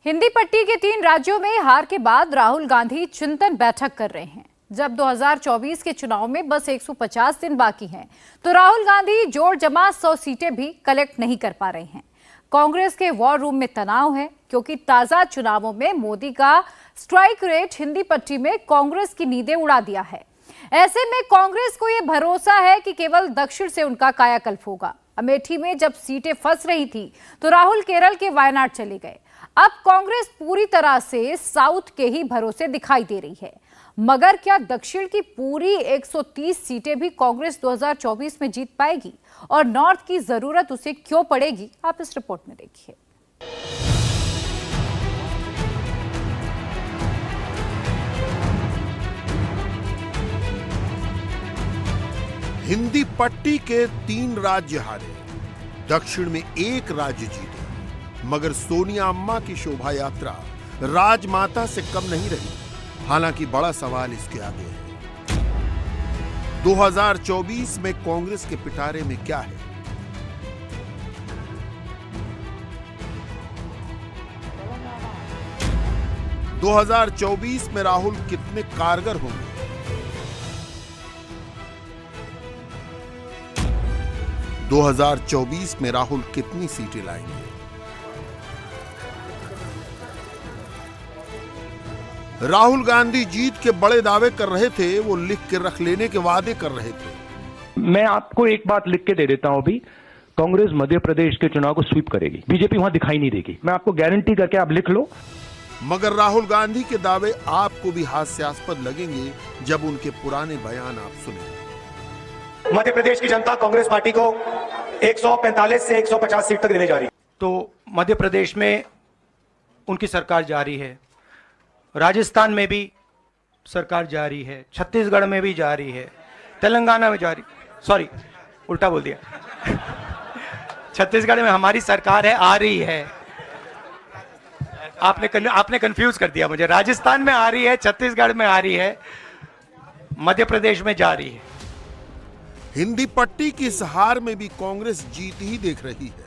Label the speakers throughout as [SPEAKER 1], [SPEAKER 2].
[SPEAKER 1] हिंदी पट्टी के 3 राज्यों में हार के बाद राहुल गांधी चिंतन बैठक कर रहे हैं। जब 2024 के चुनाव में बस 150 दिन बाकी हैं, तो राहुल गांधी जोड़ जमा 100 सीटें भी कलेक्ट नहीं कर पा रहे हैं। कांग्रेस के वॉर रूम में तनाव है, क्योंकि ताजा चुनावों में मोदी का स्ट्राइक रेट हिंदी पट्टी में कांग्रेस की नींदें उड़ा दिया है। ऐसे में कांग्रेस को यह भरोसा है कि केवल दक्षिण से उनका कायाकल्प होगा। अमेठी में जब सीटें फंस रही थी, तो राहुल केरल के वायनाड चले गए। अब कांग्रेस पूरी तरह से साउथ के ही भरोसे दिखाई दे रही है। मगर क्या दक्षिण की पूरी 130 सीटें भी कांग्रेस 2024 में जीत पाएगी, और नॉर्थ की जरूरत उसे क्यों पड़ेगी, आप इस रिपोर्ट में देखिए।
[SPEAKER 2] हिंदी पट्टी के 3 राज्य हारे, दक्षिण में 1 राज्य जीते, मगर सोनिया अम्मा की शोभा यात्रा राजमाता से कम नहीं रही। हालांकि बड़ा सवाल इसके आगे है, 2024 में कांग्रेस के पिटारे में क्या है? – 2024 में राहुल कितने कारगर होंगे? 2024 में राहुल कितनी सीटें लाएंगे? राहुल गांधी जीत के बड़े दावे कर रहे थे, वो लिख के रख लेने के वादे कर रहे थे।
[SPEAKER 3] मैं आपको एक बात लिख के दे देता हूं अभी, कांग्रेस मध्य प्रदेश के चुनाव को स्वीप करेगी, बीजेपी वहां दिखाई नहीं देगी। मैं आपको गारंटी करके आप लिख लो।
[SPEAKER 2] मगर राहुल गांधी के दावे आपको भी हास्यास्पद लगेंगे जब उनके पुराने बयान आप सुनेंगे।
[SPEAKER 4] मध्य प्रदेश की जनता कांग्रेस पार्टी को 145 से 150 सीट तक देने जा रही है।
[SPEAKER 5] तो मध्य प्रदेश में उनकी सरकार जारी है, राजस्थान में भी सरकार जारी है, छत्तीसगढ़ में भी जारी है, तेलंगाना में जारी, सॉरी उल्टा बोल दिया छत्तीसगढ़ में हमारी सरकार है, आ रही है। आपने कंफ्यूज कर दिया मुझे। राजस्थान में आ रही है, छत्तीसगढ़ में आ रही है, मध्य प्रदेश में जारी है।
[SPEAKER 2] हिंदी पट्टी की इस हार में भी कांग्रेस जीत ही देख रही है,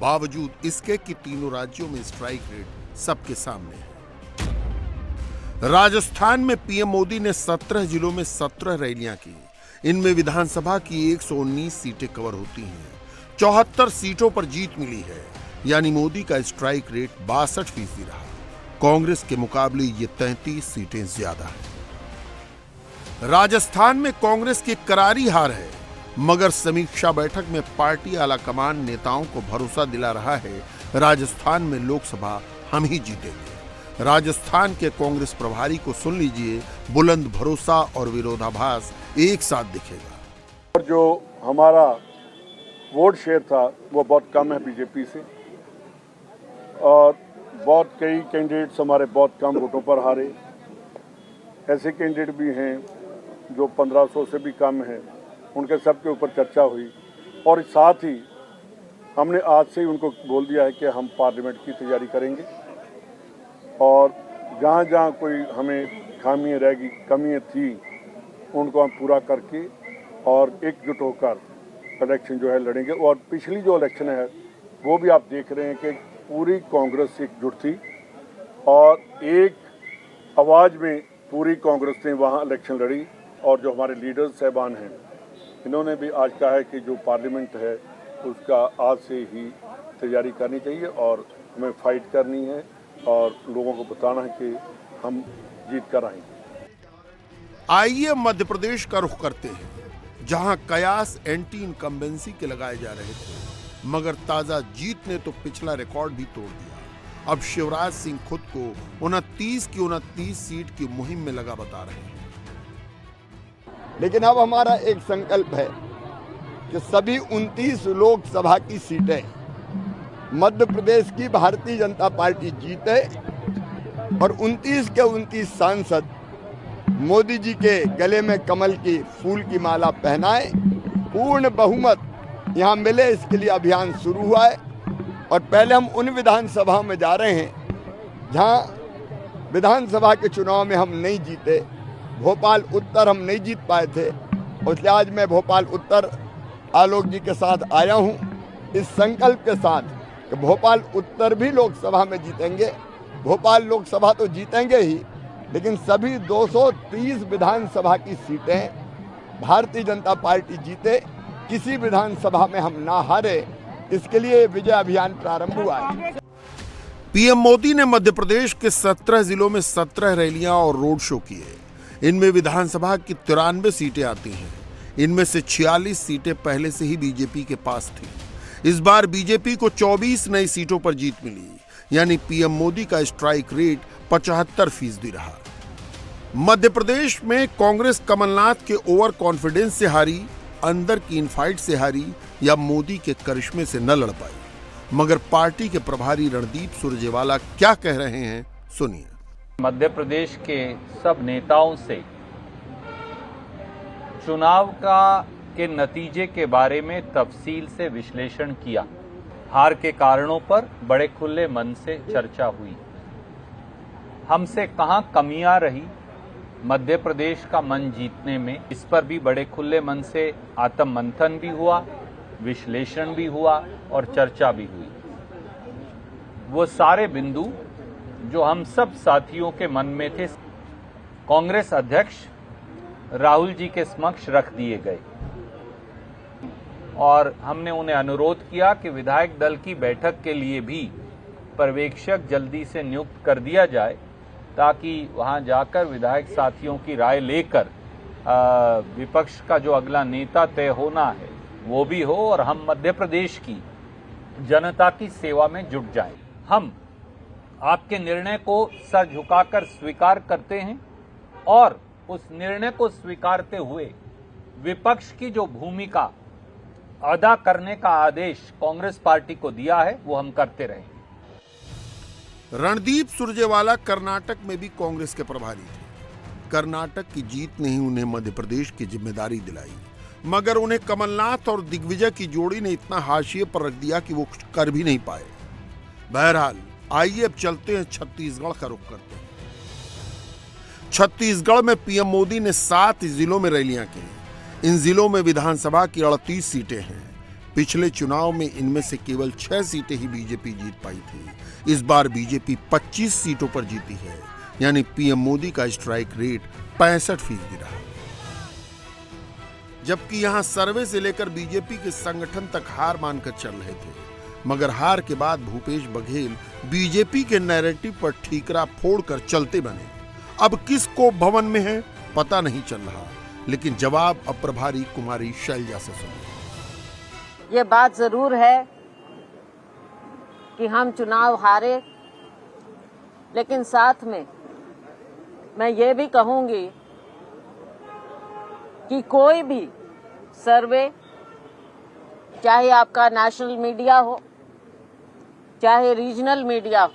[SPEAKER 2] बावजूद इसके कि तीनों राज्यों में स्ट्राइक रेट सबके सामने है। राजस्थान में पीएम मोदी ने 17 जिलों में 17 रैलियां की। इनमें विधानसभा की 119 सीटें कवर होती हैं। 74 सीटों पर जीत मिली है, यानी मोदी का स्ट्राइक रेट 62% रहा। कांग्रेस के मुकाबले ये 33 सीटें ज्यादा है। राजस्थान में कांग्रेस की करारी हार है, मगर समीक्षा बैठक में पार्टी आला कमान नेताओं को भरोसा दिला रहा है, राजस्थान में लोकसभा हम ही जीतेंगे। राजस्थान के कांग्रेस प्रभारी को सुन लीजिए, बुलंद भरोसा और विरोधाभास एक साथ दिखेगा।
[SPEAKER 6] और जो हमारा वोट शेयर था वो बहुत कम है बीजेपी से, और बहुत कई कैंडिडेट्स हमारे बहुत कम वोटों पर हारे। ऐसे कैंडिडेट भी हैं जो 1500 से भी कम है, उनके सब के ऊपर चर्चा हुई। और साथ ही हमने आज से ही उनको बोल दिया है कि हम पार्लियामेंट की तैयारी करेंगे, और जहाँ जहाँ कोई हमें खामियाँ रहेगी, कमियाँ थी, उनको हम पूरा करके और एकजुट होकर इलेक्शन जो है लड़ेंगे। और पिछली जो इलेक्शन है वो भी आप देख रहे हैं कि पूरी कांग्रेस एकजुट थी, और एक आवाज़ में पूरी कांग्रेस ने वहाँ इलेक्शन लड़ी। और जो हमारे लीडर्स साहबान हैं, इन्होंने भी आज कहा है कि जो पार्लियामेंट है उसका आज से ही तैयारी करनी चाहिए, और हमें फाइट करनी है, और लोगों को बताना है कि हम जीत कर आएंगे।
[SPEAKER 2] आइए मध्य प्रदेश का रुख करते हैं, जहां कयास एंटी इनकम्बेंसी के लगाए जा रहे थे, मगर ताजा जीत ने तो पिछला रिकॉर्ड भी तोड़ दिया। अब शिवराज सिंह खुद को 29 की 29 सीट की मुहिम में लगा बता रहे हैं।
[SPEAKER 7] लेकिन अब हमारा एक संकल्प है कि सभी 29 लोकसभा की सीटें मध्य प्रदेश की भारतीय जनता पार्टी जीते, और 29 के 29 सांसद मोदी जी के गले में कमल की फूल की माला पहनाए, पूर्ण बहुमत यहाँ मिले, इसके लिए अभियान शुरू हुआ है। और पहले हम उन विधानसभाओं में जा रहे हैं जहाँ विधानसभा के चुनाव में हम नहीं जीते। भोपाल उत्तर हम नहीं जीत पाए थे, इसलिए आज मैं भोपाल उत्तर आलोक जी के साथ आया हूँ, इस संकल्प के साथ कि भोपाल उत्तर भी लोकसभा में जीतेंगे। भोपाल लोकसभा तो जीतेंगे ही, लेकिन सभी 230 विधानसभा की सीटें भारतीय जनता पार्टी जीते, किसी विधानसभा में हम ना हारे, इसके लिए विजय अभियान प्रारंभ हुआ है।
[SPEAKER 2] पीएम मोदी ने मध्य प्रदेश के 17 जिलों में 17 रैलियां और रोड शो किए। इनमें विधानसभा की 93 सीटें आती हैं। इनमें से 46 सीटें पहले से ही बीजेपी के पास थी। इस बार बीजेपी को 24 नई सीटों पर जीत मिली, यानी पीएम मोदी का स्ट्राइक रेट 75% रहा। मध्य प्रदेश में कांग्रेस कमलनाथ के ओवर कॉन्फिडेंस से हारी, अंदर की इनफाइट से हारी या मोदी के करिश्मे से न लड़ पाई। मगर पार्टी के प्रभारी रणदीप सुरजेवाला क्या कह रहे हैं, सुनिए।
[SPEAKER 8] मध्य प्रदेश के सब नेताओं से चुनाव के नतीजे के बारे में तफसील से विश्लेषण किया। हार के कारणों पर बड़े खुले मन से चर्चा हुई। हमसे कहां कमियां रही मध्य प्रदेश का मन जीतने में, इस पर भी बड़े खुले मन से आत्म मंथन भी हुआ, विश्लेषण भी हुआ और चर्चा भी हुई। वो सारे बिंदु जो हम सब साथियों के मन में थे, कांग्रेस अध्यक्ष राहुल जी के समक्ष रख दिए गए और हमने उन्हें अनुरोध किया कि विधायक दल की बैठक के लिए भी पर्यवेक्षक जल्दी से नियुक्त कर दिया जाए, ताकि वहां जाकर विधायक साथियों की राय लेकर विपक्ष का जो अगला नेता तय होना है वो भी हो और हम मध्य प्रदेश की जनता की सेवा में जुट जाएं। हम आपके निर्णय को सर झुकाकर स्वीकार करते हैं और उस निर्णय को स्वीकारते हुए विपक्ष की जो भूमिका अदा करने का आदेश कांग्रेस पार्टी को दिया है वो हम करते रहेंगे।
[SPEAKER 2] रणदीप सुरजेवाला कर्नाटक में भी कांग्रेस के प्रभारी थे। कर्नाटक की जीत ने ही उन्हें मध्य प्रदेश की जिम्मेदारी दिलाई, मगर उन्हें कमलनाथ और दिग्विजय की जोड़ी ने इतना हाशिए पर रख दिया कि वो कुछ कर भी नहीं पाए। बहरहाल आइए अब चलते हैं छत्तीसगढ़ का रुख करते हैं। छत्तीसगढ़ में पीएम मोदी ने 7 जिलों में रैलियां की। इन जिलों में विधानसभा की 38 सीटें हैं। पिछले चुनाव में इनमें से केवल 6 सीटें ही बीजेपी जीत पाई थी। इस बार बीजेपी 25 सीटों पर जीती है, यानी पीएम मोदी का स्ट्राइक रेट 65% रहा। जबकि यहां सर्वे से लेकर बीजेपी के संगठन तक हार मानकर चल रहे थे, मगर हार के बाद भूपेश बघेल बीजेपी के नैरेटिव पर ठीकरा फोड़कर चलते बने। अब किसको भवन में है पता नहीं चल रहा, लेकिन जवाब अब प्रभारी कुमारी शैलजा से सुनिए।
[SPEAKER 9] ये बात जरूर है कि हम चुनाव हारे, लेकिन साथ में मैं ये भी कहूंगी कि कोई भी सर्वे, चाहे आपका नेशनल मीडिया हो, चाहे रीजनल मीडिया हो,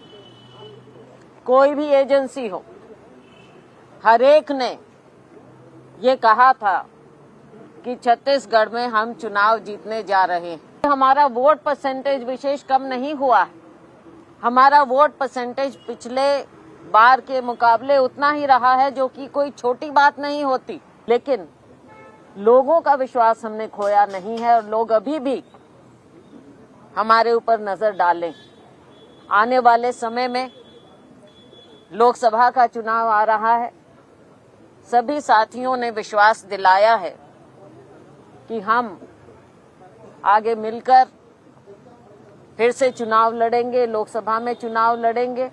[SPEAKER 9] कोई भी एजेंसी हो, हर एक ने ये कहा था कि छत्तीसगढ़ में हम चुनाव जीतने जा रहे हैं। हमारा वोट परसेंटेज विशेष कम नहीं हुआ है। हमारा वोट परसेंटेज पिछले बार के मुकाबले उतना ही रहा है, जो कि कोई छोटी बात नहीं होती। लेकिन लोगों का विश्वास हमने खोया नहीं है और लोग अभी भी हमारे ऊपर नजर डालें। आने वाले समय में लोकसभा का चुनाव आ रहा है। सभी साथियों ने विश्वास दिलाया है कि हम आगे मिलकर फिर से चुनाव लड़ेंगे, लोकसभा में चुनाव लड़ेंगे।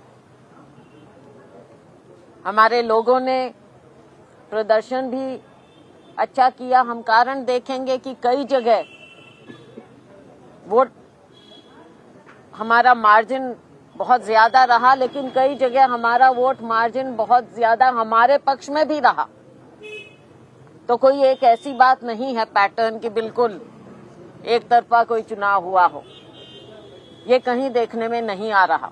[SPEAKER 9] हमारे लोगों ने प्रदर्शन भी अच्छा किया। हम कारण देखेंगे कि कई जगह वोट हमारा मार्जिन बहुत ज्यादा रहा, लेकिन कई जगह हमारा वोट मार्जिन बहुत ज्यादा हमारे पक्ष में भी रहा। तो कोई एक ऐसी बात नहीं है पैटर्न की बिल्कुल एक तरफा कोई चुनाव हुआ हो, ये कहीं देखने में नहीं आ रहा।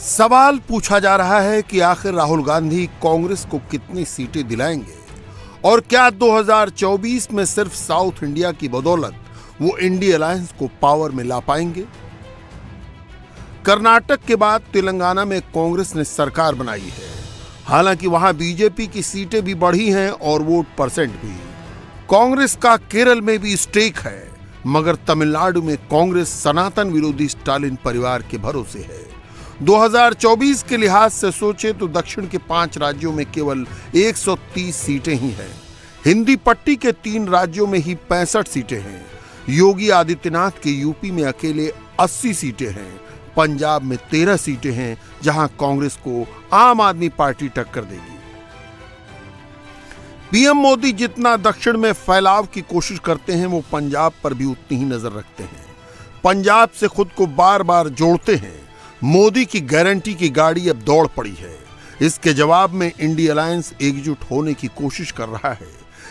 [SPEAKER 2] सवाल पूछा जा रहा है कि आखिर राहुल गांधी कांग्रेस को कितनी सीटें दिलाएंगे और क्या 2024 में सिर्फ साउथ इंडिया की बदौलत वो इंडिया अलायंस को पावर में ला पाएंगे। कर्नाटक के बाद तेलंगाना में कांग्रेस ने सरकार बनाई है। हालांकि वहां बीजेपी की सीटें भी बढ़ी हैं और वोट परसेंट भी। कांग्रेस का केरल में भी स्टेक है, मगर तमिलनाडु में कांग्रेस सनातन विरोधी स्टालिन परिवार के भरोसे है। 2024 के लिहाज से सोचे तो दक्षिण के 5 राज्यों में केवल 130 सीटें ही हैं। हिंदी पट्टी के 3 राज्यों में ही 65 सीटें हैं। योगी आदित्यनाथ के यूपी में अकेले 80 सीटें हैं। पंजाब में 13 सीटें हैं, जहां कांग्रेस को आम आदमी पार्टी टक्कर देगी। पीएम मोदी जितना दक्षिण में फैलाव की कोशिश करते हैं, वो पंजाब पर भी उतनी ही नजर रखते हैं। पंजाब से खुद को बार बार जोड़ते हैं। मोदी की गारंटी की गाड़ी अब दौड़ पड़ी है। इसके जवाब में इंडिया अलायंस एकजुट होने की कोशिश कर रहा है।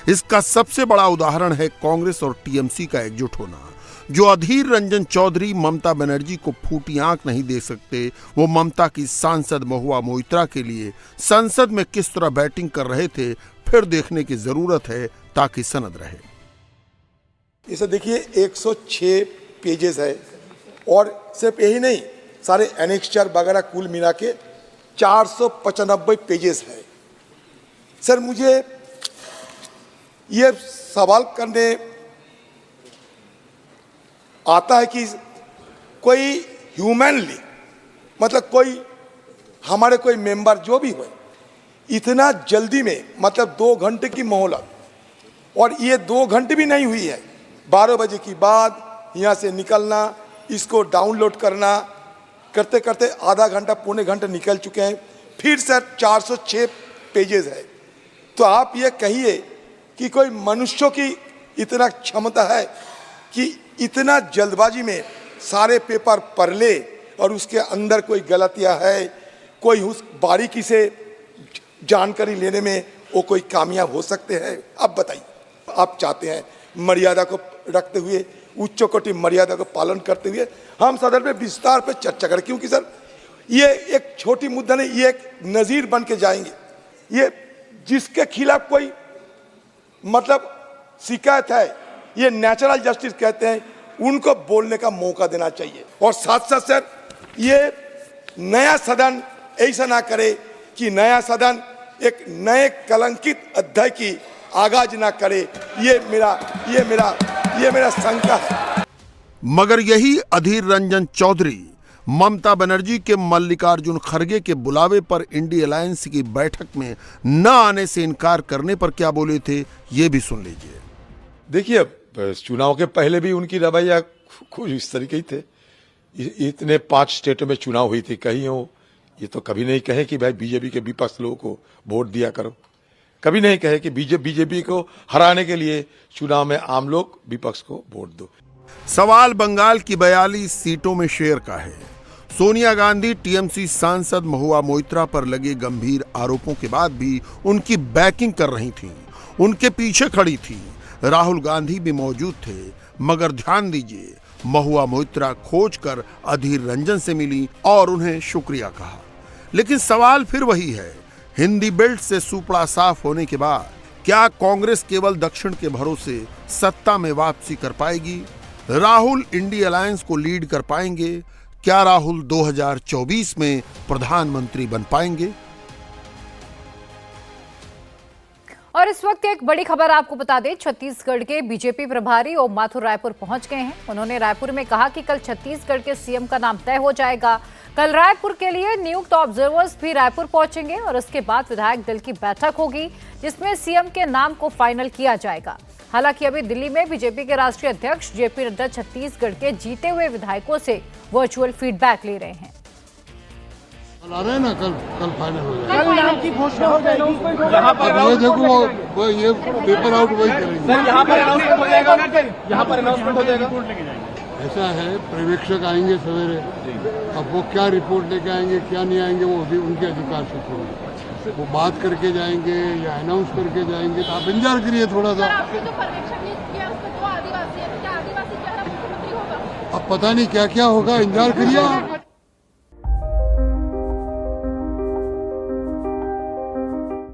[SPEAKER 2] इसका सबसे बड़ा उदाहरण है कांग्रेस और टीएमसी का एकजुट होना। जो अधीर रंजन चौधरी ममता बनर्जी को फूटी आंख नहीं दे सकते, वो ममता की सांसद महुआ मोइत्रा के लिए संसद में किस तरह बैटिंग कर रहे थे, फिर देखने की जरूरत है ताकि सनद रहे।
[SPEAKER 10] इसे देखिए 106 पेजेस है और सिर्फ यही नहीं, सारे एनेक्स्चर वगैरह कुल मिला के 495 पेजेस है। सर मुझे ये सवाल करने आता है कि कोई ह्यूमनली मतलब कोई हमारे कोई मेंबर जो भी हो इतना जल्दी में मतलब 2 घंटे की मोहलत, और ये 2 घंटे भी नहीं हुई है। 12 बजे के बाद यहाँ से निकलना, इसको डाउनलोड करना करते करते आधा घंटा पौने घंटा निकल चुके हैं। फिर सर 406 पेजेस है। तो आप ये कहिए कि कोई मनुष्यों की इतना क्षमता है कि इतना जल्दबाजी में सारे पेपर पढ़ ले और उसके अंदर कोई गलतियां है, कोई उस बारीकी से जानकारी लेने में वो कोई कामयाब हो सकते हैं। अब बताइए, आप चाहते हैं मर्यादा को रखते हुए, उच्च कोटि मर्यादा को पालन करते हुए हम सदन में विस्तार पर चर्चा करें, क्योंकि सर ये एक छोटी मुद्दा नहीं, ये एक नजीर बन के जाएंगे। ये जिसके खिलाफ कोई मतलब शिकायत है, ये नेचुरल जस्टिस कहते हैं, उनको बोलने का मौका देना चाहिए। और साथ साथ सर ये नया सदन ऐसा ना करे कि नया सदन एक नए कलंकित अध्याय की आगाज ना करे। ये मेरा शंका है।
[SPEAKER 2] मगर यही अधीर रंजन चौधरी ममता बनर्जी के मल्लिकार्जुन खड़गे के बुलावे पर इंडिया अलायंस की बैठक में न आने से इनकार करने पर क्या बोले थे, ये भी सुन लीजिए।
[SPEAKER 11] देखिए, चुनाव के पहले भी उनकी रवैया कुछ इस तरीके ही थे। इतने 5 स्टेटों में चुनाव हुई थी, कहीं हो ये तो कभी नहीं कहे कि भाई बीजेपी के विपक्ष लोगों को वोट दिया करो। कभी नहीं कहे कि बीजेपी को हराने के लिए चुनाव में आम लोग विपक्ष को वोट दो।
[SPEAKER 2] सवाल बंगाल की 42 सीटों में शेयर का है। सोनिया गांधी टीएमसी सांसद महुआ मोइत्रा पर लगे गंभीर आरोपों के बाद भी उनकी बैकिंग कर रही थीं, उनके पीछे खड़ी थी। राहुल गांधी भी मौजूद थे, मगर ध्यान दीजिए, महुआ मोइत्रा खोजकर अधीर रंजन से मिली और उन्हें शुक्रिया कहा। लेकिन सवाल फिर वही है, हिंदी बेल्ट से सुपड़ा साफ होने के बाद क्या कांग्रेस केवल दक्षिण के भरोसे सत्ता में वापसी कर पाएगी? राहुल इंडिया अलायंस को लीड कर पाएंगे? क्या राहुल 2024 में प्रधानमंत्री बन पाएंगे?
[SPEAKER 1] और इस वक्त एक बड़ी खबर आपको बता दें, छत्तीसगढ़ के बीजेपी प्रभारी ओम माथुर रायपुर पहुंच गए हैं। उन्होंने रायपुर में कहा कि कल छत्तीसगढ़ के सीएम का नाम तय हो जाएगा। कल रायपुर के लिए नियुक्त ऑब्जर्वर्स भी रायपुर पहुंचेंगे और उसके बाद विधायक दल की बैठक होगी, जिसमें सीएम के नाम को फाइनल किया जाएगा। हालांकि अभी दिल्ली में बीजेपी के राष्ट्रीय अध्यक्ष जेपी नड्डा छत्तीसगढ़ के जीते हुए विधायकों से वर्चुअल फीडबैक ले रहे हैं।
[SPEAKER 12] आ रहे हैं ना, कल फाइनल हो जाएगा। कल नाम की घोषणा हो जाएगी। यहाँ पर ये देखो वो ये पेपर आउट वही करेंगे। सर यहाँ पर अनाउंसमेंट हो जाएगा, यहाँ पर अनाउंसमेंट हो जाएगा। ऐसा है, पर्यवेक्षक आएंगे सवेरे, अब वो क्या रिपोर्ट लेके आएंगे क्या नहीं आएंगे वो भी उनके अधिकार से होगा। वो बात करके जाएंगे या अनाउंस करके जाएंगे, तो आप इंतजार करिए थोड़ा सा। अब पता नहीं क्या क्या होगा, इंतजार करिए आप।